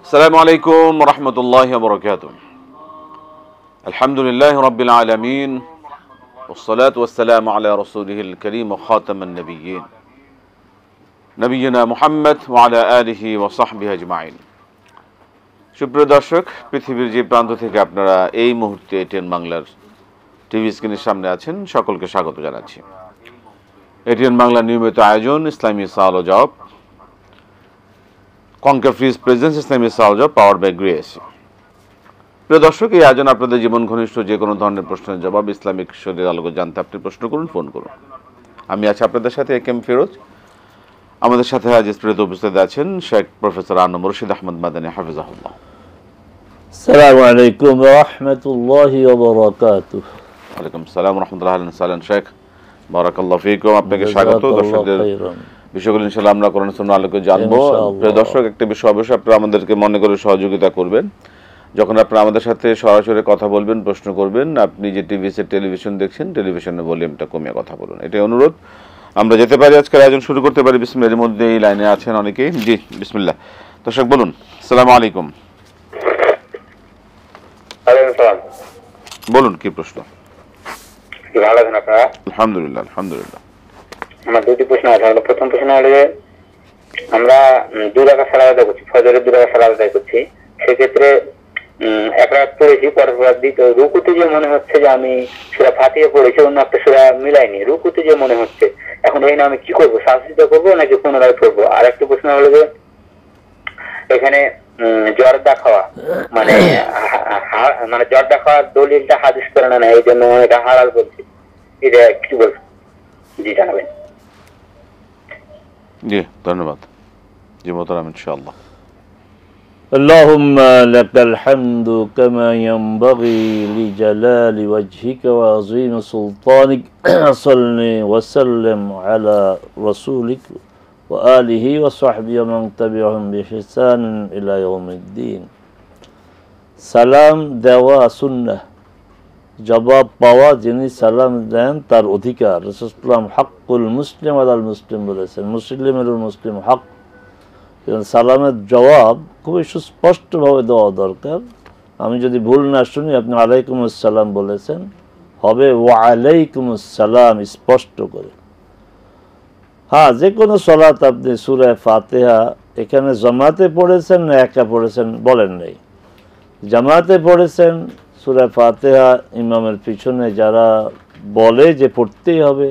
আসসালামু আলাইকুম ওয়া রাহমাতুল্লাহি ওয়া বারাকাতুহু। আলহামদুলিল্লাহি রাব্বিল আলামিন ওয়াস সালাতু ওয়াস সালামু আলা রাসূলিহিল কারীম ওয়া খাতামান নাবিয়্যিন নবিয়িনা মুহাম্মদ ওয়া আলা আলিহি ওয়া সাহবিহি আজমাইন। সুপ্রিয় দর্শক, পৃথিবীর যে প্রান্ত থেকে আপনারা এই মুহূর্তে এটিএন বাংলার টিভি স্ক্রিনের সামনে আছেন, সকলকে স্বাগত জানাচ্ছি। এটিএন বাংলার নিয়মিত আয়োজন ইসলামী সওয়াল ও জবাব, কনকার ফ্রিজ প্রেজেন্স ইসলামী সওয়াল ও জবাব পাওয়ার বাই গ্রেস। প্রিয় দর্শক, এই আয়োজন আপনাদের জীবন ঘনিষ্ঠ যে কোনো ধরনের প্রশ্নের জবাব ইসলামিক শরীরের আলোকে জানতে আপনি প্রশ্ন করুন, ফোন করুন। আমি আছি আপনাদের সাথে একেএম ফিরোজ। আমাদের সাথে আজ স্টুডিওতে উপস্থিত আছেন শেখ প্রফেসর আনোয়ার মুর্শিদ আহমদ মাদানী হাফিজাহুল্লাহ। আসসালামু আলাইকুম ওয়া রাহমাতুল্লাহি ওয়া বারাকাতুহু। ওয়ালাইকুম আসসালাম ওয়া রাহমাতুল্লাহি ওয়া বারাকাতুহু। শেখ বারাকাল্লাহু ফিকুম, আপনাকে স্বাগত। দর্শকদের বিষয়গুলো ইনশাআল্লাহ আমরা কোরআন সুন্নাহর আলোকে জানবো। প্রিয় দর্শক, একটা বিষয় অবশ্যই আপনারা আমাদেরকে মনে করে সহযোগিতা করবেন। যখন আপনারা আমাদের সাথে সরাসরি কথা বলবেন, প্রশ্ন করবেন, আপনি যে টেলিভিশন দেখছেন, টেলিভিশনের ভলিউমটা কমিয়ে কথা বলুন, এটাই অনুরোধ। আমরা যেতে পারি, আজকের আয়োজন শুরু করতে পারি। বিসমিল্লাহ। এর মধ্যে এই লাইনে আছেন অনেকেই। জি বিসমিল্লাহ। দর্শক বলুন। আসসালামু আলাইকুম। বলুন, কি প্রশ্ন? ভালো আছেন আপনারা? আলহামদুলিল্লাহ আলহামদুলিল্লাহ। আমার দুটি প্রশ্ন আছে। প্রথম প্রশ্ন হলো যে আমরা 2 রাকাত সালাত আদায় করছি, ফজরের 2 রাকাত সালাত আদায় করছি। সেক্ষেত্রে এক রাকাত পড়েছি, পরের রাকাত দ্বিতীয় রুকুতে যে মনে হচ্ছে যে আমি সূরা ফাতিহা পড়েছি, অন্য একটা সূরা মিলাইনি, রুকুতে যে মনে হচ্ছে, এখন এই না আমি কি করবো? সাজদা করবো নাকি পুনরায় পড়বো? আর একটা প্রশ্ন হলো যে এখানে জর্দা খাওয়া মানে জর্দা খাওয়ার দলিলটা হাদিস করে না, এই জন্য এটা হালাল বলছি, এটা কি বলবো? জি জানাবেন। জি ধন্যবাদ। জি মোহতারাম, ইনশাআল্লাহ। اللهم لك الحمد كما ينبغي لجلال وجهك وعظيم سلطانك. صل وسلم على رسولك وآله وصحبه ومن تبعهم بإحسان إلى يوم الدين. সালাম দেওয়া সুন্নাহ, জবাব পাওয়া যিনি সালাম দেন তার অধিকার। রাসূলুল্লাহ হাক্কুল মুসলিম আলাল মুসলিম বলেছেন, মুসলিমের মুসলিম হক। সালামের জবাব খুবই সুস্পষ্টভাবে দেওয়া দরকার। আমি যদি ভুল না শুনি, আপনি আলাইকুম আসসালাম বলেছেন, হবে ওয়া আলাইকুম আসসালাম স্পষ্ট করে। হ্যাঁ, যে কোনো সালাত আপনি সূরা ফাতিহা এখানে জামাতে পড়েছেন না একা পড়েছেন বলেন নাই। জামাতে পড়েছেন সূরা ফাতিহা, ইমামের পিছনে যারা বলে যে পড়তেই হবে,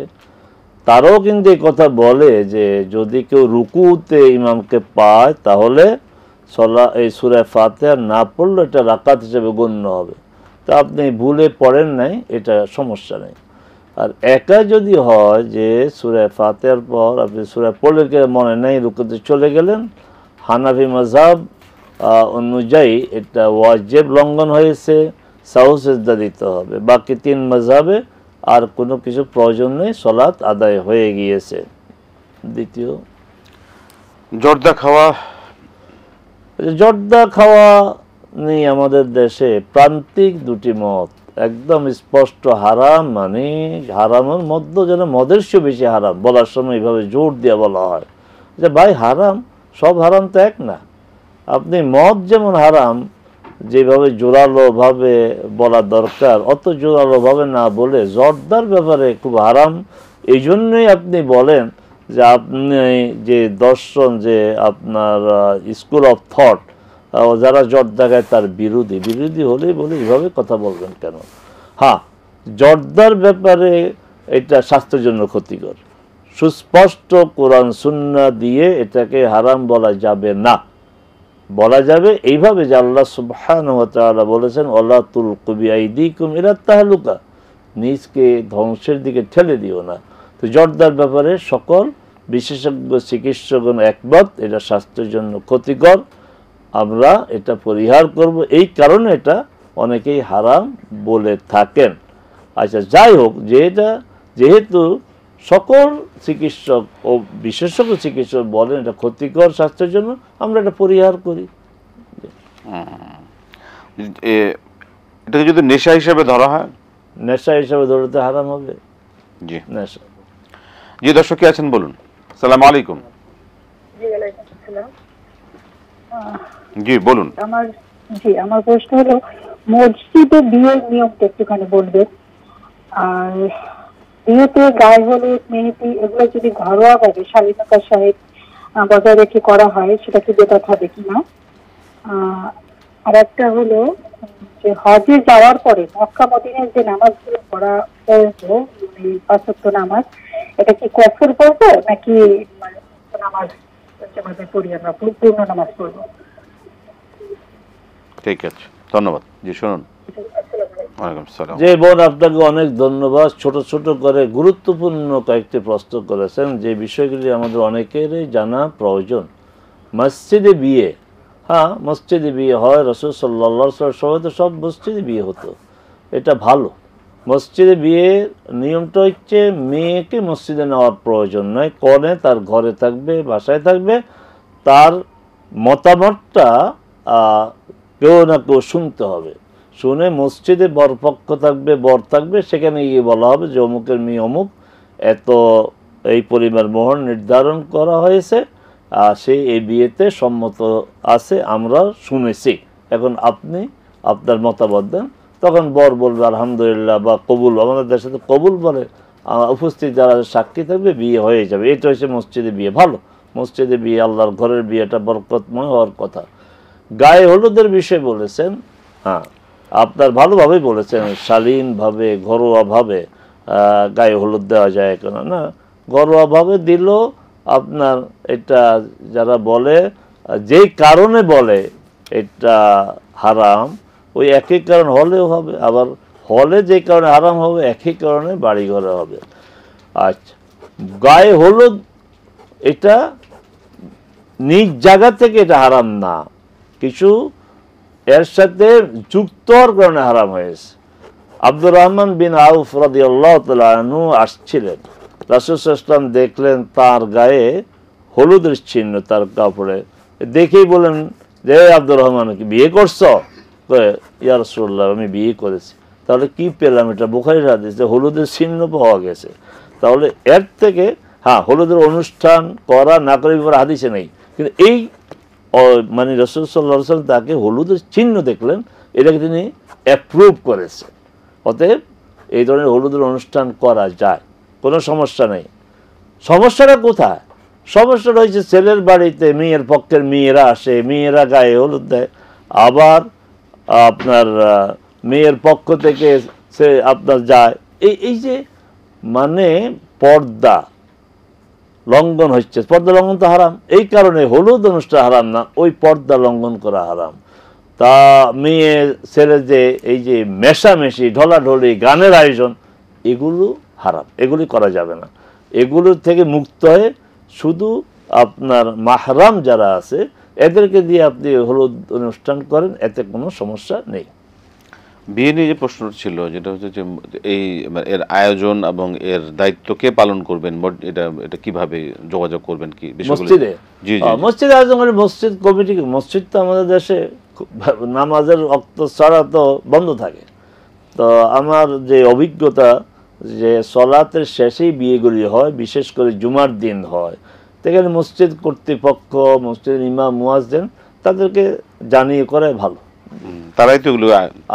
তারাও কিন্তু এই কথা বলে যে যদি কেউ রুকুতে ইমামকে পায় তাহলে এই সূরা ফাতিহা না পড়লে এটা রাকাত হিসেবে গণ্য হবে। তা আপনি ভুলে পড়েন নাই, এটা সমস্যা নেই। আর একা যদি হয় যে সূরা ফাতিহার পর আপনি সূরা পড়লে মনে নেই, রুকুতে চলে গেলেন, হানাফি মাযহাব অনুযায়ী এটা ওয়াজিব লঙ্ঘন হয়েছে, সাহু সিজদা দিতে হবে। বাকি 3 মাযহাবে আর কোনো কিছু প্রয়োজন নেই, সালাত আদায় হয়ে গিয়েছে। দ্বিতীয়, জর্দা খাওয়া। জর্দা খাওয়া নেই আমাদের দেশে প্রান্তিক দুটি মত, একদম স্পষ্ট হারাম, মানে হারামের মধ্যে যেন মদের চেয়ে বেশি হারাম। বলার সময় এইভাবে জোর দিয়ে বলা হয় যে ভাই হারাম, সব হারাম তো এক না। আপনি মদ যেমন হারাম যেভাবে জোরালোভাবে বলা দরকার, অত জোরালোভাবে না বলে জর্দার ব্যাপারে খুব হারাম, এই জন্যই আপনি বলেন যে আপনি যে দর্শন, যে আপনার স্কুল অফ থট, যারা জর্দা খায় তার বিরোধী হলেই বলে এইভাবে কথা বলবেন কেন? হ্যাঁ, জর্দার ব্যাপারে এটা স্বাস্থ্যের জন্য ক্ষতিকর। সুস্পষ্ট কোরআন সুন্নাহ দিয়ে এটাকে হারাম বলা যাবে না। বলা যাবে এইভাবে যে আল্লাহ সুবহানাহু ওয়া তাআলা বলেছেন, ওয়ালা তুলকু বিআইদিকুম ইলা তাহলুকা, নিজকে ধ্বংসের দিকে ঠেলে দিও না। তো জর্দার ব্যাপারে সকল বিশেষজ্ঞ চিকিৎসকগণ একমত, এটা স্বাস্থ্যের জন্য ক্ষতিকর, আমরা এটা পরিহার করব। এই কারণে এটা অনেকেই হারাম বলে থাকেন। আচ্ছা, যাই হোক, যেহেতু সকল চিকিৎসক ও বিশেষজ্ঞ চিকিৎসক বলেন এটা ক্ষতিকর স্বাস্থ্যের জন্য, আমরা এটা পরিহার করি। এটাকে যদি নেশা হিসেবে ধরা হয়, নেশা হিসেবে ধরতে হারাম হবে। জি নেশা। জি দর্শক কে আছেন বলুন। আসসালামু আলাইকুম। জি ওয়ালাইকুম আসসালাম। জি বলুন। আমার প্রশ্ন হলো মসজিদে বিয়ের নিয়মটা একটুখানি বলবেন। আর বিয়েতে গায়ে হলুদ, মেহেদি এগুলো যদি ঘরোয়া ভাবে শালীনতার সহিত বজায় রেখে করা হয় সেটা কি বেদাত হবে কিনা? আর একটা হলো যে হজে যাওয়ার পরে মক্কা মদিনায় যে নামাজগুলো পড়া পড়বো, মানে 5 ওয়াক্ত নামাজ, এটা কি কসর পড়বো নাকি নামাজ যেভাবে পড়ি আমরা পূর্ণ নামাজ পড়বো? ঠিক আছে, ধন্যবাদ। জি শুনুন। যে বোন, আপনাকে অনেক ধন্যবাদ। ছোট ছোট করে গুরুত্বপূর্ণ কয়েকটি প্রশ্ন করেছেন, যে বিষয়গুলি আমাদের অনেকেরই জানা প্রয়োজন। মসজিদে বিয়ে, হ্যাঁ মসজিদে বিয়ে হয়। রাসূল সাল্লাল্লাহু আলাইহি ওয়াসাল্লাম সময় তো সব মসজিদে বিয়ে হতো, এটা ভালো। মসজিদে বিয়ের নিয়মটা হচ্ছে মেয়েকে মসজিদে নেওয়ার প্রয়োজন নয়, কনে তার ঘরে থাকবে, বাসায় থাকবে, তার মতামতটা কেউ না কেউ শুনতে হবে। শুনে মসজিদে বরপক্ষ থাকবে, বর থাকবে, সেখানে গিয়ে বলা হবে যে অমুকের মেয়ে অমুক, এত এই পরিমাণ মোহর নির্ধারণ করা হয়েছে, সেই এই বিয়েতে সম্মত আছে, আমরা শুনেছি, এখন আপনি আপনার মতামত দেন। তখন বর বলবে আলহামদুলিল্লাহ বা কবুল, আমাদের দেশে তো কবুল বলে, উপস্থিত যারা সাক্ষী থাকবে, বিয়ে হয়ে যাবে। এটা হচ্ছে মসজিদে বিয়ে, ভালো। মসজিদে বিয়ে, আল্লাহর ঘরের বিয়েটা বরকতময় হওয়ার কথা। গায়ে হলুদের বিষয় বলেছেন, হ্যাঁ আপনার ভালোভাবেই বলেছেন, শালীনভাবে ঘরোয়াভাবে গায়ে হলুদ দেওয়া যায় কেন না, ঘরোয়াভাবে দিলেও আপনার এটা যারা বলে, যেই কারণে বলে এটা হারাম, ওই একই কারণ হলেও হবে, আবার হলে যে কারণে হারাম হবে একই কারণে বাড়ি ঘরে হবে। আচ্ছা, গায়ে হলুদ এটা নিজ জায়গা থেকে এটা হারাম না, কিছু এর সাথে যুক্ত হওয়ার কারণে হারাম হয়েছে। আব্দুর রহমান বিন আউফ রাদিয়াল্লাহু তাআলা আনহু আসছিলেন, রাসূল সাল্লাল্লাহু আলাইহি ওয়াসাল্লাম দেখলেন তার গায়ে হলুদের চিহ্ন তার কাপড়ে, দেখেই বলেন যে আব্দুর রহমান কি বিয়ে করছো? ইয়া রাসূলুল্লাহ আমি বিয়ে করেছি। তাহলে কি পেলাম? এটা বুখারীর হাদিস যে হলুদের চিহ্ন পাওয়া গেছে। তাহলে এর থেকে হ্যাঁ হলুদের অনুষ্ঠান করা না করে ব্যাপারে হাদিসে নেই, কিন্তু এই মানে রাসূল সাল্লাল্লাহু আলাইহি ওয়াসাল্লাম তাকে হলুদের চিহ্ন দেখলেন, এটাকে তিনি অ্যাপ্রুভ করেছে। অতএব এই ধরনের হলুদের অনুষ্ঠান করা যায়, কোনো সমস্যা নেই। সমস্যাটা কোথায়? সমস্যাটা হয়েছে ছেলের বাড়িতে মেয়ের পক্ষের মেয়েরা আসে, মেয়েরা গায়ে হলুদ দেয়, আবার আপনার মেয়ের পক্ষ থেকে সে আপনার যায়, এই যে মানে পর্দা লঙ্ঘন হচ্ছে। পর্দা লঙ্ঘন তো হারাম, এই কারণে হলুদ অনুষ্ঠান হারাম না, ওই পর্দা লঙ্ঘন করা হারাম। তা মেয়ে ছেলে যে এই যে মেশামেশি, ঢলাঢলি, গানের আয়োজন, এগুলো হারাম, এগুলি করা যাবে না। এগুলোর থেকে মুক্ত হয়ে শুধু আপনার মাহরাম যারা আছে এদেরকে দিয়ে আপনি হলুদ অনুষ্ঠান করেন, এতে কোনো সমস্যা নেই। বিয়ে নিয়ে যে প্রশ্ন ছিল, যেটা হচ্ছে যে এই এর আয়োজন এবং এর দায়িত্ব কে পালন করবেন, এটা কিভাবে যোগাযোগ করবেন, কি মসজিদে? মসজিদে আয়োজন করে মসজিদ কমিটি। মসজিদ তো আমাদের দেশে নামাজের ওয়াক্ত ছাড়া তো বন্ধ থাকে। তো আমার যে অভিজ্ঞতা, যে সলাতের শেষেই বিয়েগুলি হয়, বিশেষ করে জুমার দিন হয়, সেখানে মসজিদ কর্তৃপক্ষ, মসজিদের ইমাম, মুয়াজ্জিন তাদেরকে জানিয়ে করে ভালো, তারাই তো এগুলো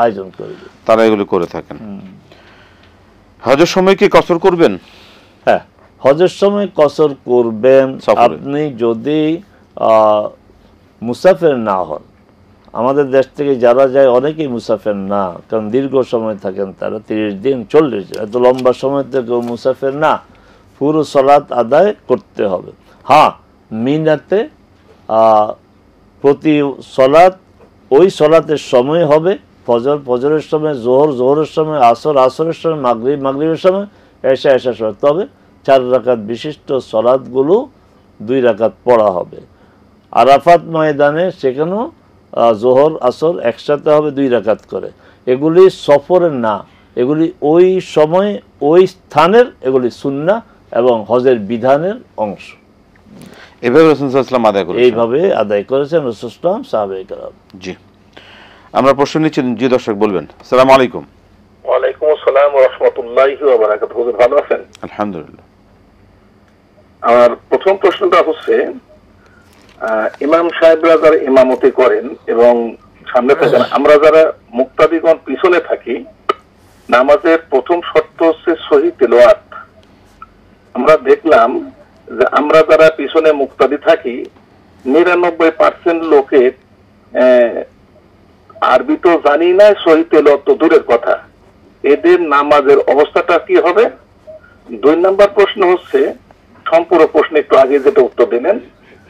আয়োজন করে, তারা এগুলো করে থাকেন। হজের সময় কি কসর করবেন? হ্যাঁ, হজের সময় কসর করবেন আপনি যদি মুসাফির না হন। আমাদের দেশ থেকে যারা যায় অনেকেই মুসাফির না, কারণ দীর্ঘ সময় থাকেন তারা, 30 দিন 40 দিন, এত লম্বা সময় থেকে মুসাফির না, পুরো সালাত আদায় করতে হবে। হ্যাঁ, মিনাতে প্রতি সালাত ওই সালাতের সময় হবে, ফজর ফজরের সময়, জোহর জোহরের সময়, আসর আসরের সময়, মাগরিব মাগরিবের সময়, এশা এশার সময়। তবে 4 রাকাত বিশিষ্ট সালাতগুলো 2 রাকাত পড়া হবে। আরাফাত ময়দানে সেখানেও জোহর আসর একসাথে হবে 2 রাকাত করে। এগুলি সফরের না, এগুলি ওই সময় ওই স্থানের, এগুলি সুন্নাহ এবং হজের বিধানের অংশ। এইভাবে রাসূল সাল্লাল্লাহু আলাইহি ওয়াসাল্লাম আদায় করেছেন, এইভাবে আদায় করেছেন রাসূল সাল্লাল্লাহু আলাইহি ওয়াসাল্লাম, সাহাবায়ে কেরাম। জি, আমরা প্রশ্ন নিচ্ছি। জি দর্শক বলবেন। আসসালামু আলাইকুম। ওয়ালাইকুম আসসালাম ওয়া রাহমাতুল্লাহি ওয়া বারাকাতুহু। হুজুর ভালো আছেন? আলহামদুলিল্লাহ। আমার প্রথম প্রশ্নটা হচ্ছে, ইমাম সাহেবরা যারা ইমামতি করেন এবং সামনে থাকেন, আমরা যারা মুক্তাদিগণ পিছনে থাকি, নামাজের প্রথম শর্ত হচ্ছে সহি তেলাওয়াত। আমরা দেখলাম যে আমরা যারা পিছনে মুক্তাদি থাকি 99% লোকের আরবি তো জানি না, সহি তেলাওয়াত তো দূরের কথা। এদের নামাজের অবস্থাটা কি হবে? 2 নম্বর প্রশ্ন হচ্ছে, সম্পূর্ণ প্রশ্ন একটু আগে যেটা উত্তর দিলেন,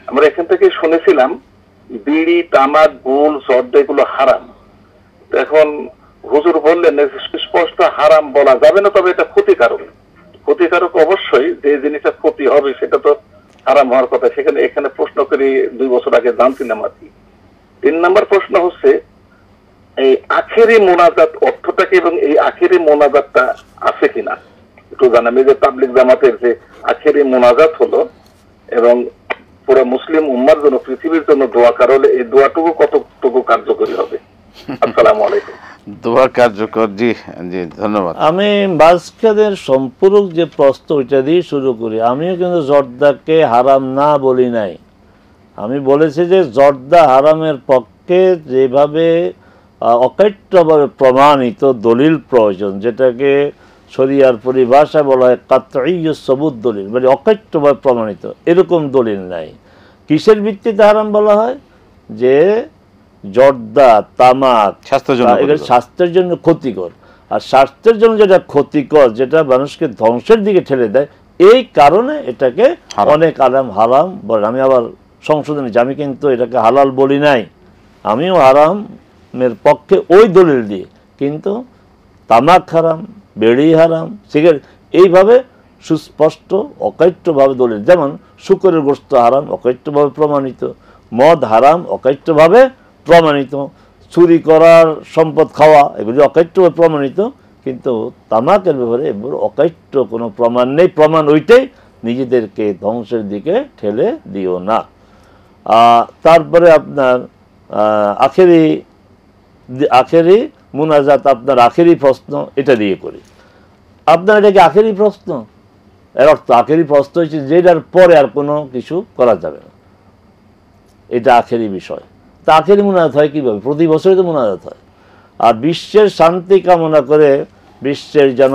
আমরা এখান থেকে শুনেছিলাম বিড়ি, তামাক, গুল, জর্দা এগুলো হারাম। এখন হুজুর বললেন স্পষ্ট হারাম বলা যাবে না, তবে এটা ক্ষতিকারক। ক্ষতিকারক অবশ্যই, যে জিনিসটা ক্ষতি হবে সেটা তো হারাম হওয়ার কথা। এখানে প্রশ্ন করি 2 বছর আগে জানছিলাম আর কি। 3 নম্বর প্রশ্ন হচ্ছে, এই আখেরি মোনাজাত অর্থটা কি এবং এই আখেরি মোনাজাতটা আছে কিনা একটু জানাবো। যে তাবলিগ জামাতের যে আখেরি মোনাজাত হলো এবং পুরো মুসলিম উম্মার জন্য, পৃথিবীর জন্য দোয়া করা হলে এই দোয়াটুকু কতটুকু কার্যকরী হবে? আসসালামু আলাইকুম। দোয়া কার্যকর, জি জি ধন্যবাদ। আমি বাজকাদের সম্পূরক যে প্রশ্ন ওইটা দিয়ে শুরু করি। আমিও কিন্তু জর্দাকে হারাম না বলি নাই, আমি বলেছি যে জর্দা হারামের পক্ষে যেভাবে অকাট্যভাবে প্রমাণিত দলিল প্রয়োজন, যেটাকে শরিয়ার পরিভাষায় বলা হয় কাতঈয়ুস সবুত দলিল, মানে অকাট্যভাবে প্রমাণিত, এরকম দলিল নাই। কিসের ভিত্তিতে হারাম বলা হয়? যে জর্দা, তামাক স্বাস্থ্যের জন্য ক্ষতিকর, আর স্বাস্থ্যের জন্য যেটা ক্ষতিকর, যেটা মানুষকে ধ্বংসের দিকে ঠেলে দেয়, এই কারণে এটাকে অনেক আলেম হারাম বলেন। আমি আবার সংশোধন, আমি কিন্তু এটাকে হালাল বলি নাই, আমিও হারামের পক্ষে ওই দলিল দিয়ে। কিন্তু তামাক হারাম, বেড়ি হারাম, সিগারেট, এইভাবে সুস্পষ্ট অকাট্যভাবে দলিল। যেমন শুকরের গোশত হারাম, অকাট্যভাবে প্রমাণিত। মদ হারাম, অকাট্যভাবে প্রমাণিত। চুরি করার, সম্পদ খাওয়া, এগুলি অকাট্যভাবে প্রমাণিত। কিন্তু তামাকের ব্যাপারে এগুলো অকাট্য কোনো প্রমাণ নেই। প্রমাণ ওইটাই, নিজেদেরকে ধ্বংসের দিকে ঠেলে দিও না। তারপরে আপনার আখেরি মুনাজাত, আপনার আখেরি প্রশ্ন, এটা দিয়ে করি। আপনার এটাকে আখেরি প্রশ্ন, এর অর্থ আখেরি প্রশ্ন হচ্ছে যেটার পরে আর কোনো কিছু করা যাবে না, এটা আখেরি বিষয়। তা আখেরি মুনাজাত হয় কীভাবে? প্রতি বছরই তো মুনাজাত হয়। আর বিশ্বের শান্তি কামনা করে, বিশ্বের যেন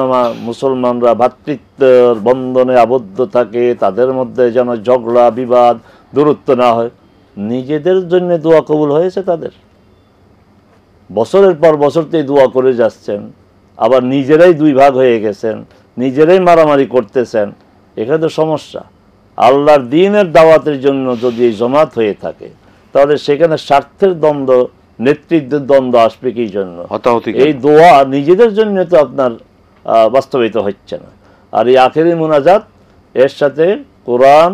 মুসলমানরা ভ্রাতৃত্বের বন্ধনে আবদ্ধ থাকে, তাদের মধ্যে যেন ঝগড়া, বিবাদ, দূরত্ব না হয়, নিজেদের জন্য দোয়া কবুল হয়েছে তাদের? বছরের পর বছর তো দোয়া করে যাচ্ছেন, আবার নিজেরাই 2 ভাগ হয়ে গেছেন, নিজেরাই মারামারি করতেছেন। এখানে তো সমস্যা। আল্লাহর দ্বীনের দাওয়াতের জন্য যদি এই জমাত হয়ে থাকে, তাহলে সেখানে স্বার্থের দ্বন্দ্ব, নেতৃত্বের দ্বন্দ্ব আসবে কি জন্য? এই দোয়া নিজেদের জন্য তো আপনার বাস্তবায়িত হচ্ছে না। আর এই আখেরি মুনাজাত, এর সাথে কোরআন,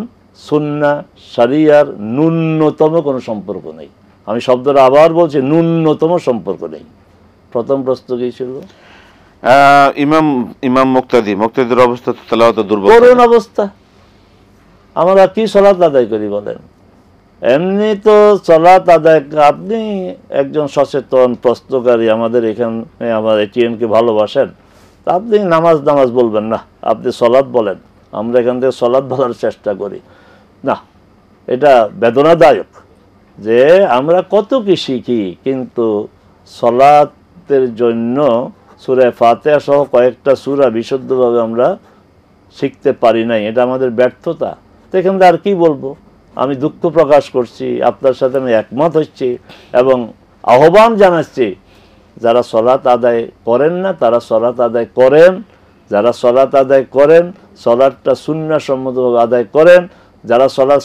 সুন্নাহ, শরিয়ার ন্যূনতম কোনো সম্পর্ক নেই। আমি শব্দটা আবার বলছি, ন্যূনতম সম্পর্ক নেই। প্রথম প্রশ্ন কি ছিল? ইমাম মুক্তাদির অবস্থা তো তেলাওয়াত দুর্বল, করুণ অবস্থা। আমরা কি সালাত আদায় করি বলেন? এমনি তো সালাত আদায়, আপনি একজন সচেতন প্রশ্নকারী, আমাদের এখানে আমার এটিএমকে ভালোবাসেন, তা আপনি নামাজ বলবেন না, আপনি সালাত বলেন। আমরা এখান থেকে সালাত বলার চেষ্টা করি না। এটা বেদনাদায়ক যে আমরা কত কি শিখি, কিন্তু সালাতের জন্য সূরা ফাতিহা সহ কয়েকটা সূরা বিশুদ্ধভাবে আমরা শিখতে পারি নাই। এটা আমাদের ব্যর্থতা। তো এখান থেকে আর কি বলবো? আমি দুঃখ প্রকাশ করছি, আপনার সাথে আমি একমত হচ্ছি এবং আহ্বান জানাচ্ছি, যারা সালাত আদায় করেন না তারা সালাত আদায় করেন। যারা সালাত আদায় করেন, সালাতটা সুন্নাহসম্মতভাবে আদায় করেন। যারা সালাত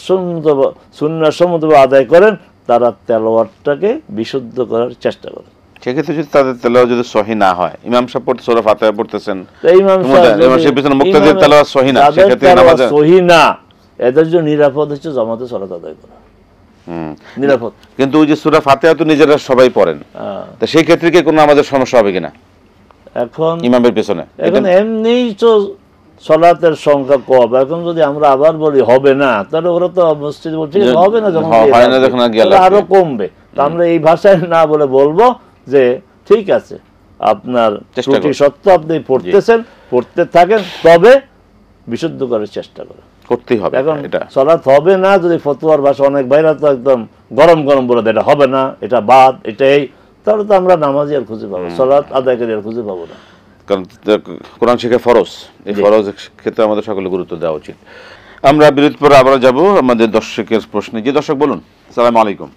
সুন্নাহসম্মতভাবে আদায় করেন, তারা তেলাওয়াতটাকে বিশুদ্ধ করার চেষ্টা করেন। সেক্ষেত্রে যদি তাদের তেলাওয়াত যদি সহি না হয়, ইমাম সাহেব পড়তে সূরা ফাতিহা পড়তেছেন, ইমাম সাহেব পিছনে মুক্তাদির তেলাওয়াত সহি না, সেক্ষেত্রে নামাজ সহি না, এদের জন্য নিরাপদ হচ্ছে জামাতে সালাত আদায় করা, নিরাপদ। কিন্তু ওই যে সূরা ফাতিহা তো নিজেরা সবাই পড়েন, তো সেই ক্ষেত্রে কি কোনো আমাদের সমস্যা হবে কিনা এখন ইমামের পিছনে? এখন এমনিই তো সালাতের সংখ্যা কম, এখন যদি আমরা আবার বলি হবে না, তাহলে ওরা তো মসজিদ বলছে হবে না, যখন আরো কমবে। তো আমরা এই ভাষায় না বলে বলবো যে ঠিক আছে, আপনার ত্রুটি সত্ত্বেও আপনি পড়তেছেন, পড়তে থাকেন, তবে বিশুদ্ধ করার চেষ্টা করেন। করতেই হবে এখন এটা। সালাত হবে না যদি ফতোয়ার ভাষা, অনেক ভাইরা তো একদম গরম গরম বলে দেয় এটা হবে না, এটা বাদ, এটাই, তাহলে তো আমরা নামাজি আর খুঁজে পাবো, সালাত আদায়কারী আর খুঁজে পাবো না। কারণ কোরআন শিক্ষা ফরজ, এই ফরজ ক্ষেত্রে আমাদের সকলে গুরুত্ব দেওয়া উচিত। আমরা বিরতির পরে আবার যাব আমাদের দর্শকের প্রশ্নে। জি দর্শক বলুন। আসসালামু আলাইকুম।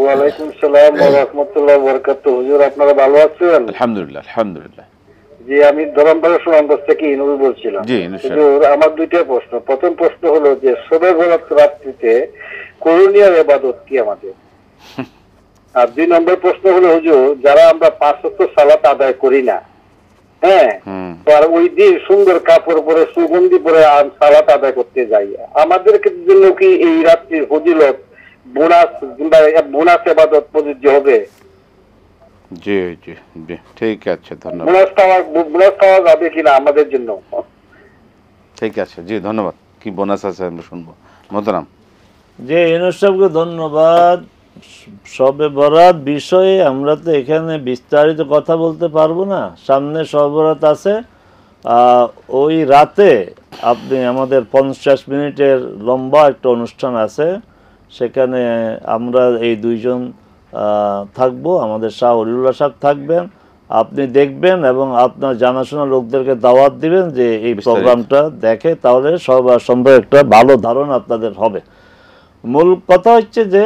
ওয়ালাইকুম সালাম ওয়া রাহমাতুল্লাহি ওয়া বারাকাতুহু। হুজুর আপনারা ভালো আছেন? আলহামদুলিল্লাহ আলহামদুলিল্লাহ। জি, আমি ধরমপাড়া সুনামগঞ্জ থেকে ইনুল বলছিলাম। জি ইনশাআল্লাহ। হুজুর আমার দুইটা প্রশ্ন। প্রথম প্রশ্ন হলো যে শবে বরাত রাত্রিতে করণীয় ইবাদত কি আমাদের? আর 2 নম্বর প্রশ্ন হলো হুজুর, যারা আমরা 5 ওয়াক্ত সালাত আদায় করি না, হ্যাঁ, তো আর ওই দিন সুন্দর কাপড় পরে সুগন্ধি পরে সালাত আদায় করতে যাই, আমাদের জন্য কি এই রাত্রির ফজিলত বোনাস ইবাদত প্রযোজ্য হবে? জি জি জি, ঠিক আছে, ধন্যবাদ। বোনাস পাওয়া যাবে কিনা আমাদের জন্য? ঠিক আছে, জি ধন্যবাদ। কি বোনাস আছে আমরা শুনবো। মোহতারাম। যে ইউনুস সাহেবকে ধন্যবাদ। শবে বরাত বিষয়ে আমরা তো এখানে বিস্তারিত কথা বলতে পারবো না, সামনে শবে বরাত আছে। ওই রাতে আপনি আমাদের 50 মিনিটের লম্বা একটা অনুষ্ঠান আছে, সেখানে আমরা এই দুইজন থাকবো, আমাদের শাহ অলিউল্লাহ সাহেব থাকবেন, আপনি দেখবেন এবং আপনার জানাশোনা লোকদেরকে দাওয়াত দিবেন যে এই প্রোগ্রামটা দেখে, তাহলে সবার সম্ভব একটা ভালো ধারণা আপনাদের হবে। মূল কথা হচ্ছে যে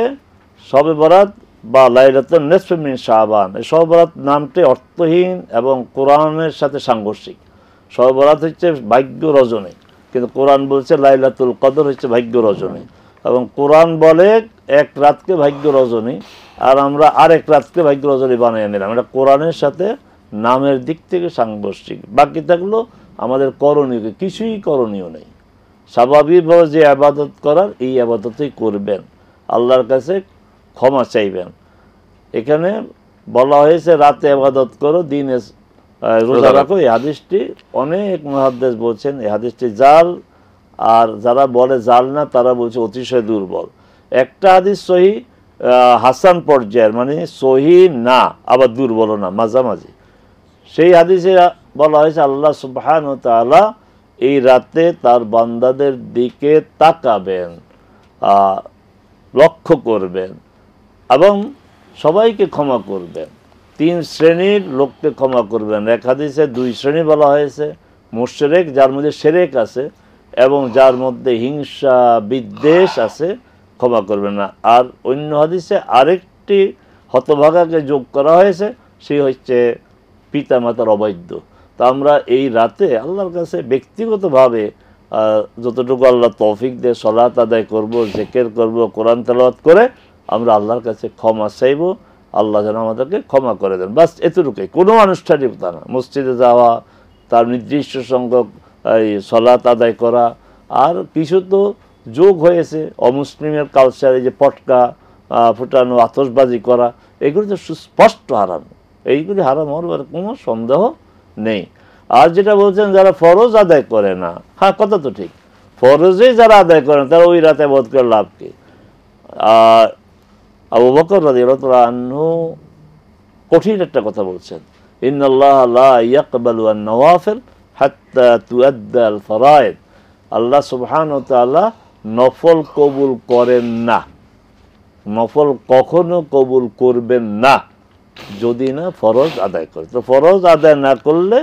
শবে বরাত বা লাইলাতুন নিসফ মিন শাবান, এই শবে বরাত নামটি অর্থহীন এবং কোরআনের সাথে সাংঘর্ষিক। শবে বরাত হচ্ছে ভাগ্য রজনী, কিন্তু কোরআন বলছে লাইলাতুল কদর হচ্ছে ভাগ্য রজনী, এবং কোরআন বলে এক রাতকে ভাগ্য রজনী, আর আমরা আরেক রাতকে ভাগ্য রজনী বানিয়ে নিলাম। এটা কোরআনের সাথে নামের দিক থেকে সাংঘর্ষিক। বাকি থাকলো আমাদের করণীয়, কিছুই করণীয় নেই। স্বাভাবিকভাবে যে আবাদত করার এই আবাদতই করবেন, আল্লাহর কাছে ক্ষমা চাইবেন। এখানে বলা হয়েছে রাতে আবাদত করো, দিনে রোজা রাখো। এই হাদিসটি অনেক মুহাদ্দিস বলছেন এই হাদিসটি জাল, আর যারা বলে জাল না তারা বলছে অতিশয় দুর্বল। একটা হাদিস সহি হাসান পর্যায়ের, মানে সহি না আবার দুর্বল না, মাঝামাঝি। সেই হাদিসে বলা হয়েছে আল্লাহ সুবহানাহু ওয়া তাআলা এই রাতে তার বান্দাদের দিকে তাকাবেন, লক্ষ্য করবেন এবং সবাইকে ক্ষমা করবেন। 3 শ্রেণীর লোককে ক্ষমা করবেন। এক হাদিসে 2 শ্রেণী বলা হয়েছে, মুশরিক যার মধ্যে শিরক আছে এবং যার মধ্যে হিংসা বিদ্বেষ আছে, ক্ষমা করবেন না। আর অন্য হাদিসে আরেকটি হতভাগাকে যোগ করা হয়েছে, সে হচ্ছে পিতা মাতার অবাধ্য। তা আমরা এই রাতে আল্লাহর কাছে ব্যক্তিগতভাবে যতটুকু আল্লাহ তৌফিক দিয়ে সালাত আদায় করব, জিকির করব, কোরআন তেলাওয়াত করে আমরা আল্লাহর কাছে ক্ষমা চাইব, আল্লাহ যেন আমাদেরকে ক্ষমা করে দেন। বাস এতটুকুই, কোনো আনুষ্ঠানিকতা না। মসজিদে যাওয়া, তার নির্দিষ্ট সংখ্যক এই সালাত আদায় করা, আর কিছু তো যোগ হয়েছে অমুসলিমের কালচারে, যে পটকা ফুটানো, আতশবাজি করা, এগুলো তো সুস্পষ্ট হারাম। এইগুলি হারাম হওয়ার কোনো সন্দেহ নেই। আর যেটা বলছেন যারা ফরজ আদায় করে না, হ্যাঁ কথা তো ঠিক, ফরজেই যারা আদায় করে না তারা ওই রাতে বোধ করে লাভ কি? আবু বকর রাদিয়াল্লাহু আনহু কঠিন একটা কথা বলছেন, ইন্নাল্লাহা লা ইয়াকবালু আন-নওয়াফিল হাত্তা তুআদ্দা আল-ফারায়েদ। আল্লাহ সুবহানাহু ওয়া তাআলা নফল কবুল করেন না, নফল কখনো কবুল করবেন না যদি না ফরজ আদায় করে। তো ফরজ আদায় না করলে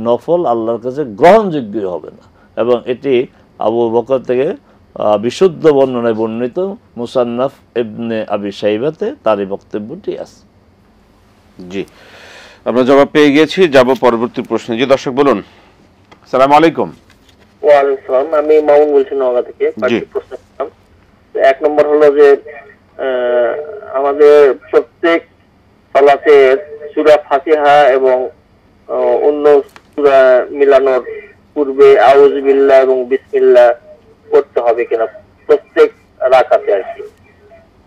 নফল আল্লাহর কাছে গ্রহণযোগ্য হবে না। এবং এটি আবু বকর থেকে বিশুদ্ধ বর্ণনায় বর্ণিত, মুসান্নাফ ইবনে আবি শাইবাতে তার এই বক্তব্যটি আছে। জি, আমরা জবাব পেয়ে গিয়েছি, যাব পরবর্তী প্রশ্নে। জি দর্শক বলুন। আসসালামু আলাইকুম। ওয়ালাইকুম আসসালাম, আমি মামুন বলছি নওগাঁ থেকে। প্রশ্ন করলাম, 1 নম্বর হলো যে আমাদের প্রত্যেক সালাতের সূরা ফাতিহা এবং অন্য সূরা মিলানোর পূর্বে আউযু বিল্লাহ এবং বিসমিল্লাহ করতে হবে কিনা প্রত্যেক রাকাতে আর কি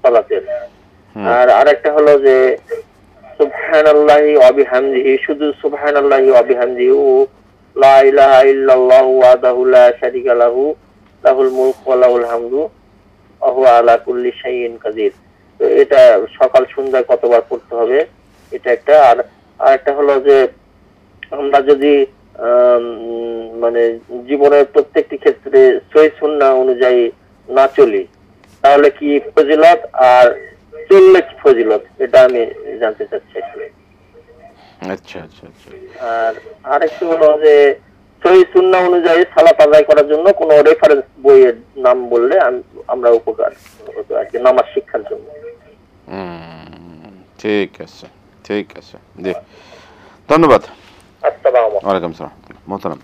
সালাতের। আর আরেকটা হলো যে সুবহানাল্লাহি ওয়া বিহামদিহি, শুধু সুবহানাল্লাহি ওয়া বিহামদিহি, লা ইলাহা ইল্লাল্লাহু ওয়াহদাহু লা শারীকা লাহু লাহুল মুলকু ওয়া লাহুল হামদু ওয়া হুয়া আলা কুল্লি শাইইন কাদির। তো এটা সকাল সন্ধ্যা কতবার পড়তে হবে, এটা একটা। আর আরেকটা হলো যে আমরা যদি মানে জীবনের প্রত্যেকটি ক্ষেত্রে সহিহ সুন্নাহ অনুযায়ী না চলি, তাহলে কি ফজিলত, আর চললে কি ফজিলত, এটা আমি জানতে চাচ্ছি। আচ্ছা আচ্ছা আচ্ছা। আর আরেকটু হলো যে সহিহ সুন্নাহ অনুযায়ী সালাত আদায় করার জন্য কোন রেফারেন্স বইয়ের নাম বললে আমরা উপকার হতো আর কি, নামাজ শিক্ষার জন্য। ঠিক আছে ঠিক আছে, জি ধন্যবাদ। আসসালামু আলাইকুম। ওয়ালাইকুম আসসালাম। মোহতারাম,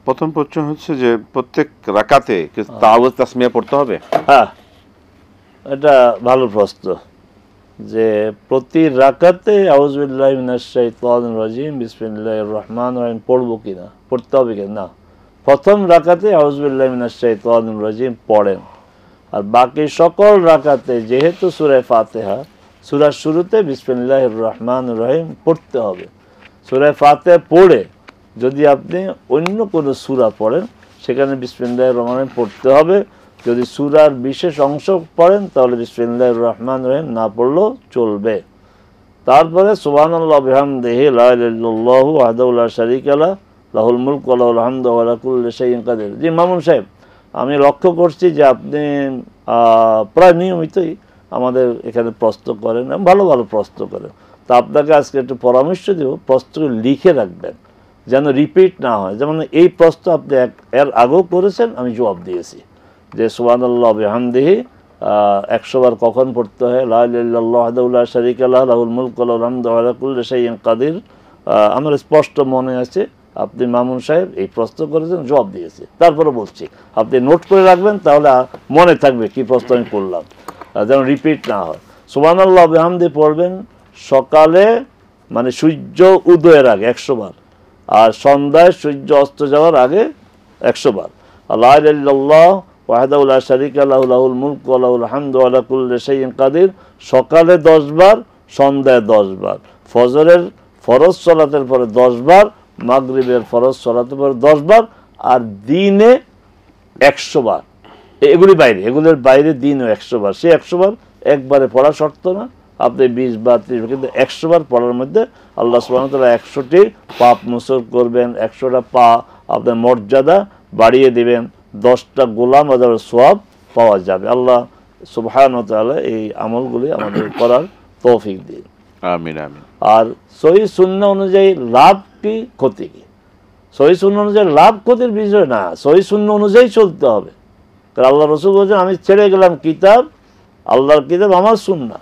প্রথম প্রশ্ন হচ্ছে যে প্রত্যেক রাকাতে কি তাওয়াজ তাসমিয়া পড়তে হবে? হ্যাঁ, এটা ভালো প্রশ্ন, যে প্রতি রাকাতে আউযু বিল্লাহি মিনাশ শাইতানির রাজিম বিসমিল্লাহির রহমানির রহিম পড়বো কিনা, পড়তে হবে কিনা? না, প্রথম রাকাতে আউযু বিল্লাহি মিনাশ শাইতানির রাজিম পড়েন, আর বাকি সকল রাকাতে যেহেতু সূরা ফাতিহা, সূরার শুরুতে বিসমিল্লাহির রহমানির রহিম পড়তে হবে। সূরা ফাতিহা পড়ে যদি আপনি অন্য কোনো সূরা পড়েন, সেখানে বিসমিল্লাহির রহমানির রহিম পড়তে হবে। যদি সূরার বিশেষ অংশ পড়েন তাহলে বিসমিল্লাহির রহমানির রহিম না পড়লেও চলবে। তারপরে সুবহানাল্লাহি ওয়া বিহামদিহি লা ইলাহা ইল্লাল্লাহু ওয়াহদাহু লা শারীকা লাহু লাহুল মুলকু ওয়া লাহুল হামদু ওয়া আলা কুল্লি শাইইন কাদির। জি মামুন সাহেব, আমি লক্ষ্য করছি যে আপনি প্রায় নিয়মিতই আমাদের এখানে প্রশ্ন করেন, ভালো ভালো প্রশ্ন করেন। তা আপনাকে আজকে একটু পরামর্শ দেব, প্রশ্নগুলো লিখে রাখবেন যেন রিপিট না হয়। যেমন এই প্রশ্ন আপনি এর আগেও করেছেন, আমি জবাব দিয়েছি যে সুবহানাল্লাহি ওয়া বিহামদিহি 100 বার কখন পড়তে হয়, লা ইলাহা ইল্লাল্লাহু ওয়াহদাহু লা শারীকা লাহু লাহুল মুলকু ওয়া লাহুল হামদু ওয়া আলা কুল্লি শাইইন কাদির। আমার স্পষ্ট মনে আছে আপনি মামুন সাহেব এই প্রশ্ন করেছেন, জবাব দিয়েছি। তারপরে বলছি আপনি নোট করে রাখবেন, তাহলে মনে থাকবে কি প্রশ্ন আমি করলাম, যেন রিপিট না হয়। সুবহানাল্লাহি ওয়া বিহামদিহি পড়বেন সকালে, মানে সূর্য উদয়ের আগে 100 বার, আর সন্ধ্যায় সূর্য অস্ত যাওয়ার আগে 100 বার। লা ইলাহা ইল্লাল্লাহু ওয়াহদাহু লা শারীকা লাহু লাহুল মুলকু ওয়া লাহুল হামদু ওয়া আলা কুল্লি শাইইন কাদির সকালে 10 বার, সন্ধ্যায় 10 বার, ফজরের ফরজ সালাতের পরে 10 বার, মাগরিবের ফরজ সালাতের পরে 10 বার, আর দিনে 100 বার। এগুলোর বাইরে দিনও 100 বার। সেই 100 বার একবারে পড়া শর্ত না, আপনি 20 বার 30 বার, কিন্তু 100 বার পড়ার মধ্যে আল্লাহ সুবহানাহু ওয়া তাআলা 100টি পাপ মোচন করবেন, 100টা আপনার মর্যাদা বাড়িয়ে দিবেন, 10টা গোলাম আদার সওয়াব পাওয়া যাবে। আল্লাহ সুবহানাহু ওয়া তাআলা এই আমলগুলি আমাদের করার তৌফিক দিন। আমিন আমিন। আর সহিহ সুন্নাহ অনুযায়ী লাভ কি ক্ষতি কি? সহিহ সুন্নাহ অনুযায়ী লাভ ক্ষতির বিষয় না, সহিহ সুন্নাহ অনুযায়ী চলতে হবে। কারণ আল্লাহ রাসূল বলেছেন, আমি ছেড়ে গেলাম কিতাব, আল্লাহর কিতাব আমার সুন্নাহ,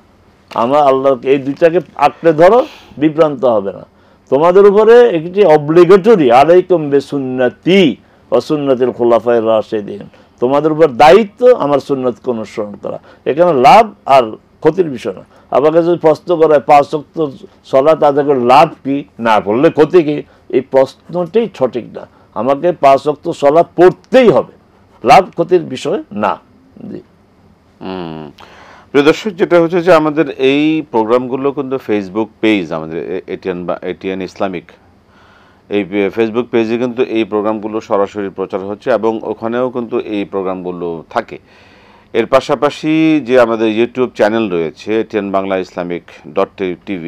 আমার আল্লাহর, এই দুইটাকে আঁকড়ে ধরো, বিভ্রান্ত হবে না। তোমাদের উপরে একটি অব্লিগেটরি, আলাইকুম বিসুন্নতি ওয়া সুন্নাতিল খুলাফায়ে রাশিদিন, তোমাদের উপর দায়িত্ব আমার সুন্নাতকে অনুসরণ করা। এখানে লাভ আর ক্ষতির বিষয় না। আমাকে যদি প্রশ্ন করা 5 ওয়াক্ত সালাত আদায় করে লাভ কি, না করলে ক্ষতি কি, এই প্রশ্নটাই সঠিক না। আমাকে 5 ওয়াক্ত সালাত পড়তেই হবে, লাভ ক্ষতির বিষয় না। জি প্রিয় দর্শক, যেটা হচ্ছে যে আমাদের এই প্রোগ্রামগুলো কিন্তু ফেসবুক পেজ, আমাদের এটিএন ইসলামিক এই ফেসবুক পেজে কিন্তু এই প্রোগ্রামগুলো সরাসরি প্রচার হচ্ছে, এবং ওখানেও কিন্তু এই প্রোগ্রামগুলো থাকে। এর পাশাপাশি যে আমাদের ইউটিউব চ্যানেল রয়েছে এটিএন বাংলা ইসলামিক .tv,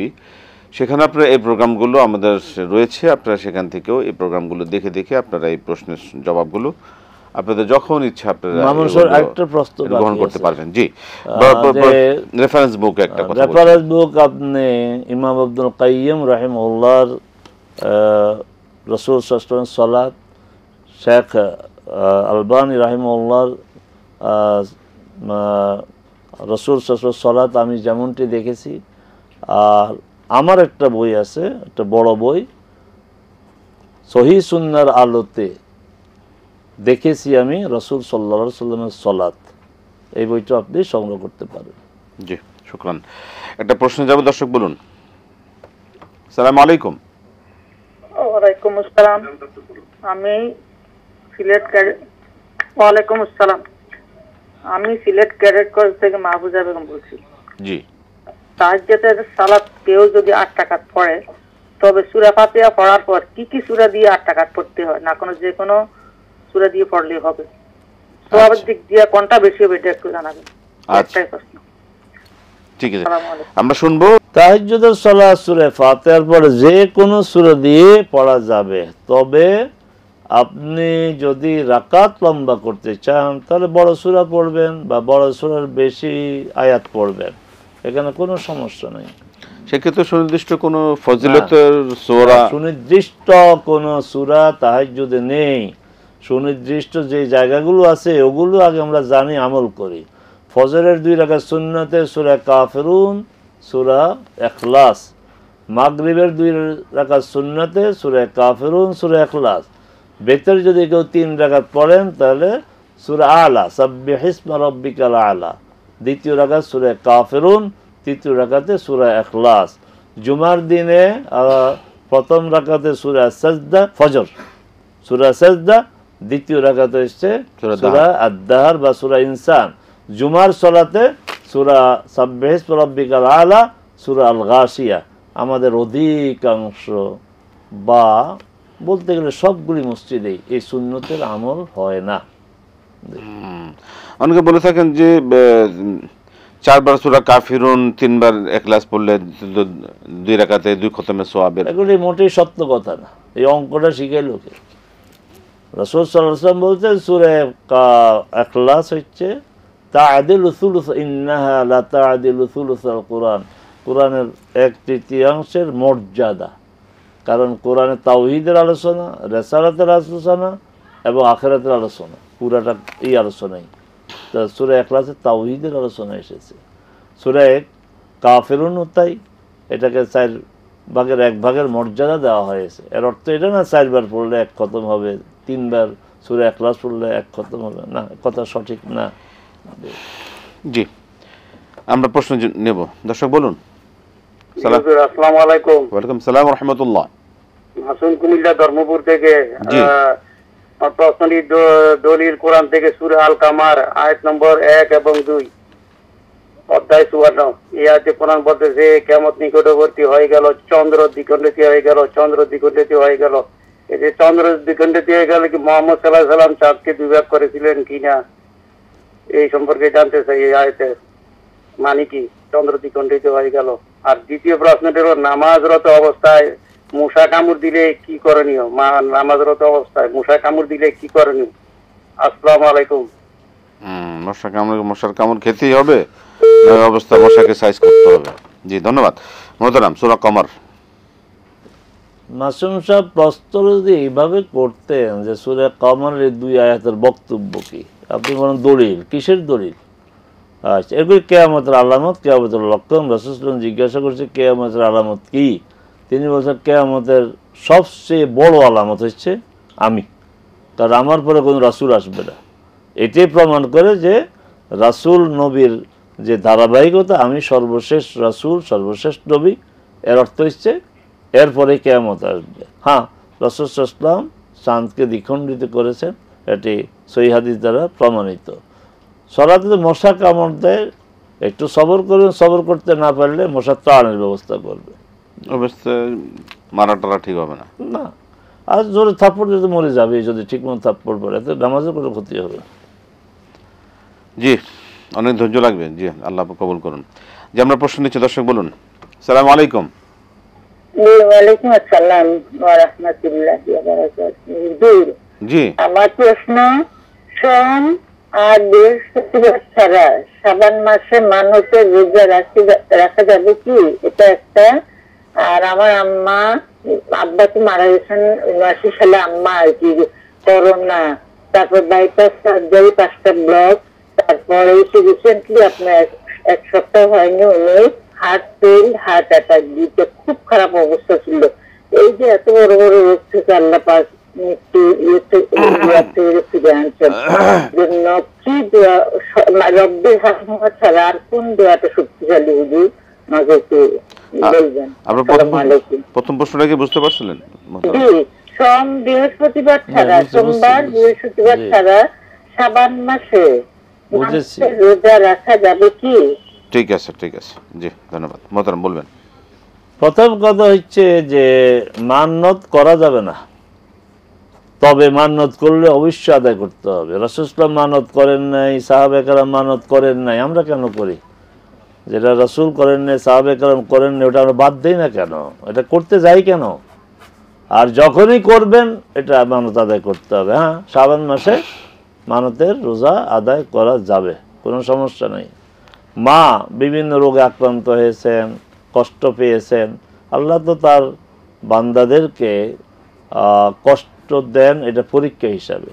সেখানে আপনারা এই প্রোগ্রামগুলো আমাদের রয়েছে, আপনারা সেখান থেকেও এই প্রোগ্রামগুলো দেখে দেখে আপনারা এই প্রশ্নের জবাবগুলো আপনাদের যখন ইচ্ছা আপনারা একটা প্রশ্ন গ্রহণ করতে পারবেন। জি, রেফারেন্স বুক, একটা কথা, রেফারেন্স বুক আপনি ইমাম আব্দুল কাইয়্যিম রাহিমাহুল্লাহর রাসূল সাল্লাল্লাহু আলাইহি ওয়াসাল্লাম সালাত, শেখ আলবানী রাহিমাহুল্লাহর রাসূল সাল্লাল্লাহু আলাইহি ওয়াসাল্লাম সালাত আমি যেমনটি দেখেছি। আর আমার একটা বই আছে, একটা বড় বই, সহিহ সুন্নাহর আলোতে দেখেছি আমি রাসূল সাল্লাল্লাহু আলাইহি ওয়াসাল্লামের সালাত, এই বইটা আপনি সংগ্রহ করতে পারেন। জি শুকরান। একটা প্রশ্ন যাব, দর্শক বলুন। আসসালামু আলাইকুম। ওয়ালাইকুম আসসালাম। আমি ওয়ালাইকুম আসসালাম, আমি সিলেট ক্যাডেট কলেজ থেকে মাহফুজা বেগম বলছি। জি, তাহাজ্জুদের সালাত কেউ যদি 8 রাকাত পড়ে, তবে সূরা ফাতিহা পড়ার পর কি কি সূরা দিয়ে 8 রাকাত পড়তে হয়, না কোনো যে কোনো সূরা দিয়ে পড়লেই হবে? সওয়াবের দিক দিয়ে কোনটা বেশি হবে এটা একটু জানাবেন। একটাই প্রশ্ন। ঠিক আছে, আমরা শুনবো। তাহাজ্জুদের সালাত সূরা ফাতিহার পরে যে কোনো সূরা দিয়ে পড়া যাবে, তবে আপনি যদি রাকাত লম্বা করতে চান তাহলে বড় সূরা পড়বেন বা বড় সূরার বেশি আয়াত পড়বেন, এখানে কোনো সমস্যা নেই। সেক্ষেত্রে সুনির্দিষ্ট কোনো ফজিলতের সূরা, সুনির্দিষ্ট কোনো সূরা তাহাজ্জুদে নেই। সুনির্দিষ্ট যে জায়গাগুলো আছে ওগুলো আগে আমরা জানি, আমল করি। ফজরের 2 রাকাত সুন্নতে সূরা কাফিরুন, সূরা ইখলাস। মাগরিবের 2 রাকাত সুন্নতে সূরা কাফিরুন, সূরা ইখলাস। বেতর যদি কেউ 3 রাকাত পড়েন তাহলে সূরা আলা, সাব্বিহিসমা রাব্বিকাল আলা। দ্বিতীয় রাকাত সূরা কাফিরুন, তৃতীয় রাকাতে সূরা ইখলাস। জুমার দিনে প্রথম রাকাতে সূরা সাজদা, ফজর সূরা সাজদা। দ্বিতীয় রাকাতে হচ্ছে সূরা আদ-দাহর বা সূরা ইনসান। জুমার সালাতে সূরা সাব্বিহিসমা রাব্বিকাল আলা, সূরা আল-গাশিয়া। আমাদের অধিকাংশ বা বলতে গেলে সবগুলি মসজিদেই এই সুন্নতের আমল হয় না। অনেকে বলে থাকেন যে 4 বার সূরা কাফিরুন, 3 বার ইখলাস পড়লে 2 রাকাতে 2 খতমের সওয়াবের। এগুলি মোটেই সত্য কথা না, এই অঙ্কটা শিখে লোকে। রাসূল সাল্লাল্লাহু আলাইহি ওয়াসাল্লাম বলছেন সূরা ইখলাস হচ্ছে তা'দিলু সুলুস, ইন্নাহা লা তা'দিলু সুলুসাল কুরআন, কোরআনের 1/3 মর্যাদা। কারণ কোরআনে তাওহীদের আলোচনা, রিসালাতের আলোচনা এবং আখিরাতের আলোচনা, পুরাটা এই আলোচনাই। তো সূরা ইখলাসে তাওহীদের আলোচনা এসেছে। সূরা কাফিরুনও তাই, এটাকে 4 ভাগের 1 ভাগের মর্যাদা দেওয়া হয়েছে। এর অর্থ এটা না 4 বার পড়লে 1 খতম হবে, 3 বার সূরা ইখলাস পড়লে 1 খতম হবে না, কথা সঠিক না। জি, আমরা প্রশ্ন নেব। দর্শক বলুন। আসসালামু আলাইকুম। ওয়ালাইকুম সালাম ওয়া রাহমাতুল্লাহ। হাসন কুমিল্লা ধর্মপুর থেকে। জি, প্রশ্নটি দলিল কোরআন থেকে সূরা আল কামার আয়াত নম্বর 1 এবং 2, অধ্যায় 54। এই আয়াতে কোরআন বলতেছে কিয়ামত নিকটবর্তী হয়ে গেল, চন্দ্র দ্বিখণ্ডিত হয়ে গেল, চন্দ্র দ্বিখণ্ডিত হয়ে গেল। এই যে চন্দ্র দ্বিখণ্ডিত হয়ে গেল, কি মুহাম্মদ সাল্লাল্লাহু আলাইহি সাল্লাম চাঁদকে বিভাগ করেছিলেন কিনা এই সম্পর্কে জানতে চাই। এই আয়াতে মানে কি চন্দ্র দ্বিখণ্ডিত হয়ে গেল? আর দ্বিতীয় প্রশ্নটি হলো নামাজরত অবস্থায় মশা কামড় দিলে কি করণীয়? নামাজরত অবস্থায় মশা কামড় দিলে কি করণীয়? আসসালামু আলাইকুম। মশার কামড় খেতেই হবে, ওই অবস্থা মশাকে সাইজ করতে হবে। জি, ধন্যবাদ মোহতারাম। সূরা কমর। মাসুম সাহেব প্রশ্ন যদি এইভাবে করতেন যে সূরা কমরের 2 আয়াতের বক্তব্য কি, আপনি বলেন দলিল, কিসের দলিল? আচ্ছা, এগুলি কিয়ামতের আলামত, কিয়ামতের লক্ষণ। রাসূল সাল্লাল্লাহু আলাইহি ওয়াসাল্লাম জিজ্ঞাসা করছে কিয়ামতের আলামত কি? তিনি বলছেন কিয়ামতের সবচেয়ে বড় আলামত হচ্ছে আমি, কারণ আমার পরে কোনো রাসূল আসবে না। এটাই প্রমাণ করে যে রাসূল নবীর যে ধারাবাহিকতা, আমি সর্বশেষ রাসূল, সর্বশেষ নবী। এর অর্থ হচ্ছে এরপরে কিয়ামত আসবে। হ্যাঁ, রাসূল সাল্লাল্লাহু আলাইহি ওয়াসাল্লাম চাঁদকে দ্বিখণ্ডিত করেছেন, এটি সহিহ হাদিস দ্বারা প্রমাণিত। সলাতে মশা কামড় দেয়, একটু সবর করবেন, সবর করতে না পারলে মশা ত্রাণের ব্যবস্থা করবে। অবশ্যই মারা টারা ঠিক হবে না। না, আর জোরে থাপ্পড় দিলে মরে যাবে যদি ঠিকমতো থাপ্পড় পড়ে, এতে নামাজের কোনো ক্ষতি হবে না। জি, অনেক ধৈর্য লাগবে। জি, আল্লাহ কবুল করুন। যে আমরা প্রশ্ন নিচ্ছি, দর্শক বলুন। আসসালামু আলাইকুম। ওয়ালাইকুম আসসালাম ওয়া রাহমাতুল্লাহি ওয়া বারাকাতুহু। জি, আমার প্রশ্ন, সোম আর বৃহস্পতিবার ছাড়া শাবান মাসে মানতের রোজা রাখা যাবে কি? এটা একটা। আর আমার আব্বা তো মারা গেছেন 79 সালে, আম্মা আর কি করোনা, তারপর বাইপাস সার্জারি, 5টা ব্লক, তারপর এই রিসেন্টলি আপনার 1 সপ্তাহ হয়নি, উনি হার্ট ফেল, হার্ট অ্যাটাক দিতে খুব খারাপ অবস্থা ছিল। এই যে এত বড় বড় রোগ থেকে আল্লাহ পাক ফিরে আনছেন, জন্য কি দোয়া, রব্বির হাসমা ছাড়া আর কোন দোয়াটা শক্তিশালী হুজুর আমাকে বলবেন? প্রথম প্রশ্নটা কি বুঝতে পারছিলেন? জি, সোম বৃহস্পতিবার ছাড়া, সোমবার বৃহস্পতিবার ছাড়া শাবান মাসে রোজা রাখা যাবে কি? ঠিক আছে, ঠিক আছে। জি, ধন্যবাদ। মোহতারাম বলবেন। প্রথম কথা হচ্ছে যে মান্নত করা যাবে না, তবে মান্নত করলে অবশ্যই আদায় করতে হবে। রাসূল সাল্লাল্লাহু আলাইহি ওয়াসাল্লাম মানত করেন নাই, সাহাবায়ে কেরাম মানত করেন নাই, আমরা কেন করি? যেটা রাসূল করেননি, সাহাবে কেরাম করেননি, ওটা আমরা বাদ দেই না কেন? এটা করতে যাই কেন? আর যখনই করবেন এটা মানত আদায় করতে হবে। হ্যাঁ, শাবান মাসে মানতের রোজা আদায় করা যাবে, কোনো সমস্যা নেই। মা বিভিন্ন রোগে আক্রান্ত হয়েছেন, কষ্ট পেয়েছেন, আল্লাহ তো তার বান্দাদেরকে কষ্ট দেন এটা পরীক্ষা হিসাবে।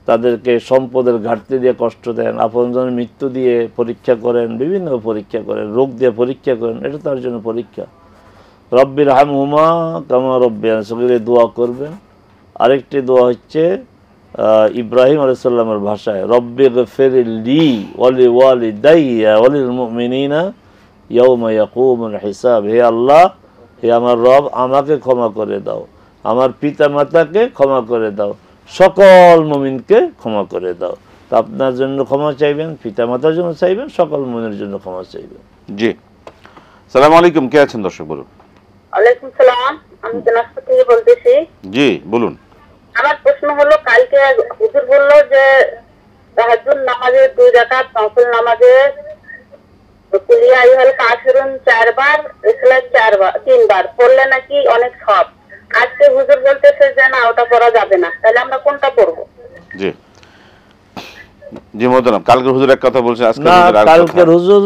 তাদেরকে সম্পদের ঘাটতি দিয়ে কষ্ট দেন, আপনজনের মৃত্যু দিয়ে পরীক্ষা করেন, বিভিন্ন পরীক্ষা করেন, রোগ দিয়ে পরীক্ষা করেন, এটা তার জন্য পরীক্ষা। রব্বির হামহুমা কামা রব্বিয়ানি সগীরা দোয়া করবেন। আরেকটি দোয়া হচ্ছে ইব্রাহিম আলাইহিস সালামের ভাষায়, রব্বি গফিরলি ওয়ালি ওয়ালিদাইয়া ওয়ালিল মুমিনিনা ইয়াউমা ইয়াকুমুল হিসাব। হে আল্লাহ, হে আমার রব, আমাকে ক্ষমা করে দাও, আমার পিতা মাতাকে ক্ষমা করে দাও, সকল মুমিনকে ক্ষমা করে দাও। তা আপনার জন্য ক্ষমা চাইবেন, পিতা মাতার জন্য চাইবেন, সকল মুমিনের জন্য ক্ষমা চাইবেন। জি, আসসালামু আলাইকুম, কে আছেন দর্শক বলুন। ওয়ালাইকুম সালাম, আমি দিনাজপুর থেকে বলতেছি। জি বলুন। আমার প্রশ্ন হলো, কালকে হুজুর বললো যে তাহাজ্জুদ নামাজের 2 রাকাত, নফল নামাজে কুলিয়া আইয়ুহাল কাফিরুন 4 বার, ইখলাস 3 বার পড়লে নাকি অনেক সওয়াব। আজকে হুজুর বলতেছে যে না, ওটা পড়া যাবে না, তাহলে আমরা কোনটা পড়ব? জি জি মোহতারাম, কালকে হুজুর এক কথা বলছে, আজকে না, হুজুর আরেক কালকে কথা। হুজুর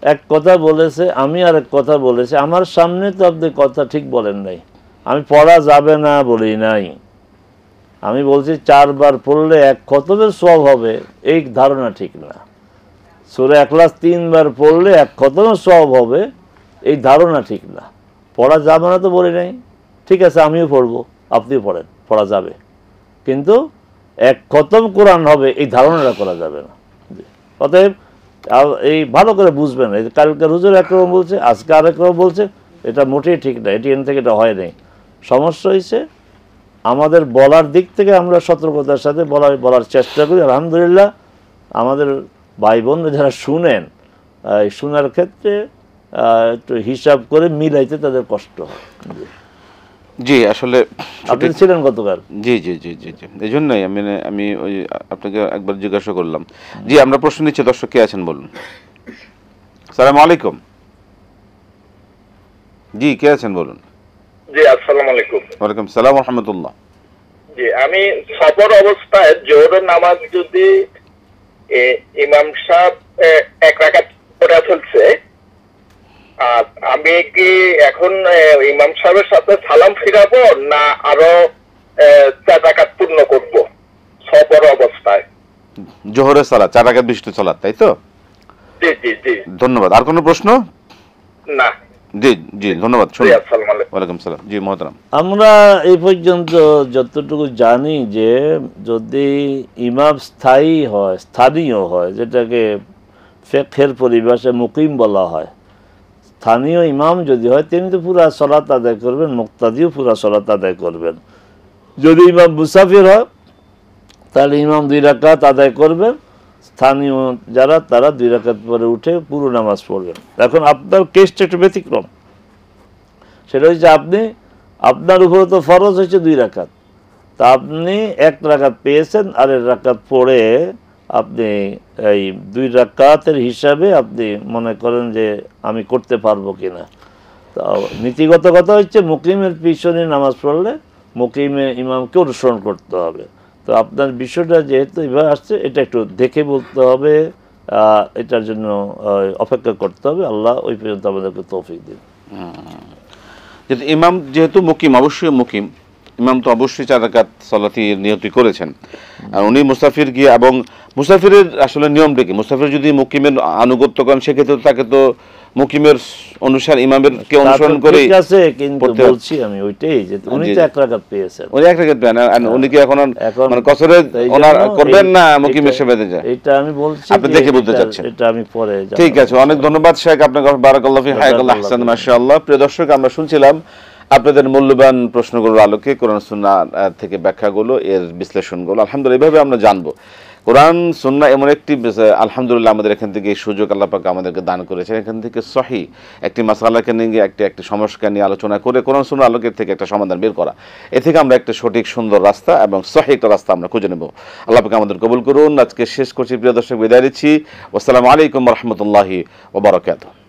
এক কথা বলেছে, আমি আরেক কথা বলেছি। আমার সামনে তো আপনি কথা ঠিক বলেন নাই। আমি পড়া যাবে না বলি নাই, আমি বলছি 4 বার পড়লে 1 খতমের সওয়াব হবে, এই ধারণা ঠিক না। সূরা ইখলাস 3 বার পড়লে 1 খতমের সওয়াব হবে, এই ধারণা ঠিক না। পড়া যাবে না তো বলি নাই। ঠিক আছে, আমিও পড়বো, আপনিও পড়েন, পড়া যাবে, কিন্তু 1 খতম কোরআন হবে এই ধারণাটা করা যাবে না। অতএব এই ভালো করে বুঝবেন, এই কালকে হুজুর একরকম বলছে, আজকে আরেকরকম বলছে, এটা মোটেই ঠিক না। এটি থেকে এটা হয় নাই। সমস্যা হয়েছে আমাদের বলার দিক থেকে, আমরা সতর্কতার সাথে বলার চেষ্টা করি। আলহামদুলিল্লাহ আমাদের ভাই বোনরা যারা শুনেন, শোনার ক্ষেত্রে একটু হিসাব করে মিলাইতে তাদের কষ্ট হয়। জি আসলে আপনি ছিলেন গতকাল। জি জি জি জি জি এই জন্যই আমি ওই আপনাকে একবার জিজ্ঞাসা করলাম। জি, আমরা প্রশ্ন নিচ্ছি, দর্শক কে আছেন বলুন। আসসালামু আলাইকুম। জি, কে আছেন বলুন। জি আসসালামু আলাইকুম। ওয়ালাইকুম সালাম ওয়া রাহমাতুল্লাহ। জি, আমি সফর অবস্থায় জোহরের নামাজ যদি ইমাম সাহেব 1 রাকাত পড়ে ফেলছে, আর আমি কি এখন ইমাম সাহেবের সাথে সালাম ফিরাবো না আরো 4 রাকাত পূর্ণ করব সফর অবস্থায়? জোহরের সালাত 4 রাকাত বিশিষ্ট সালাত, তাই তো? জি জি জি। ধন্যবাদ। আর কোনো প্রশ্ন? না। জি জি ধন্যবাদ। আসসালামু আলাইকুম। ওয়ালাইকুম সালাম। জি মোহতারাম, আমরা এই পর্যন্ত যতটুকু জানি যে যদি ইমাম স্থায়ী হয়, স্থানীয় হয়, যেটাকে ফিকহের পরিভাষায় মুকিম বলা হয়, স্থানীয় ইমাম যদি হয় তিনি তো পুরা সালাত আদায় করবেন, মুক্তাদিও পুরা সালাত আদায় করবেন। যদি ইমাম মুসাফির হয় তাহলে ইমাম 2 রাকাত আদায় করবেন, স্থানীয় যারা তারা 2 রাকাত পরে উঠে পুরো নামাজ পড়বেন। এখন আপনার কেসটা একটু ব্যতিক্রম। সেটা হচ্ছে আপনার উপরে তো ফরজ হচ্ছে 2 রাকাত, তা আপনি 1 রাকাত পেয়েছেন, আর 1 রাকাত পড়ে আপনি এই 2 রাকাতের হিসাবে আপনি মনে করেন যে আমি করতে পারবো কিনা। তা নীতিগত কথা হচ্ছে মুকিমের পিছনে নামাজ পড়লে মুকিমে ইমামকে অনুসরণ করতে হবে। তো আপনার বিষয়টা যেহেতু এভাবে আসছে, এটা একটু দেখে বলতে হবে, এটার জন্য অপেক্ষা করতে হবে। আল্লাহ ওই পর্যন্ত আমাদেরকে তৌফিক দিন। ইমাম যেহেতু মুকিম, অবশ্যই মুকিম, ইমাম তো অবশ্যই 4 রাকাত সালাতি নিয়ত করেছেন, আর উনি মুসাফির গিয়ে, এবং মুসাফিরের আসলে নিয়মটা কি, মুসাফির যদি মুকিমের আনুগত্য করেন সেক্ষেত্রে তাকে তো মুকিমের অনুসার ইমামের কে অনুসরণ করে ঠিক আছে, কিন্তু বলছি আমি ওইটাই যে উনি তো 1 রাকাত পেয়েছেন, উনি 1 রাকাত পেয়েছেন, আর উনি কি এখন মানে কসরে ওনার করবেন না মুকিমের সেবাতে যায়? এটা আমি বলছি, আপনি দেখে বলতে চাচ্ছেন। এটা আমি পরে। ঠিক আছে, অনেক ধন্যবাদ শেখ আপনাকে, বারাকাল্লাহু ফি হায়াকাল্লাহ আহসান মাশাআল্লাহ। প্রিয় দর্শক, আমরা শুনছিলাম আপনাদের মূল্যবান প্রশ্নগুলোর আলোকে কোরআন সুন্নাহ থেকে ব্যাখ্যাগুলো, এর বিশ্লেষণগুলো। আলহামদুলিল্লাহ, এইভাবে আমরা জানবো। কোরআন সুন্নাহ এমন একটি আলহামদুলিল্লাহ আমাদের এখান থেকে এই সুযোগ আল্লাহ পাক আমাদেরকে দান করেছেন, এখান থেকে সহি একটি মাসালাকে নিয়ে একটি সমস্যা নিয়ে আলোচনা করে কোরআন সুন্নাহ আলোকের থেকে একটা সমাধান বের করা, এ থেকে আমরা একটা সঠিক সুন্দর রাস্তা এবং সহি একটা রাস্তা আমরা খুঁজে নেব। আল্লাহ পাক আমাদের কবুল করুন। আজকে শেষ করছি, প্রিয় দর্শক বিদায় দিচ্ছি। আসসালামু আলাইকুম ওয়া রাহমাতুল্লাহি ওয়া বারাকাতুহু।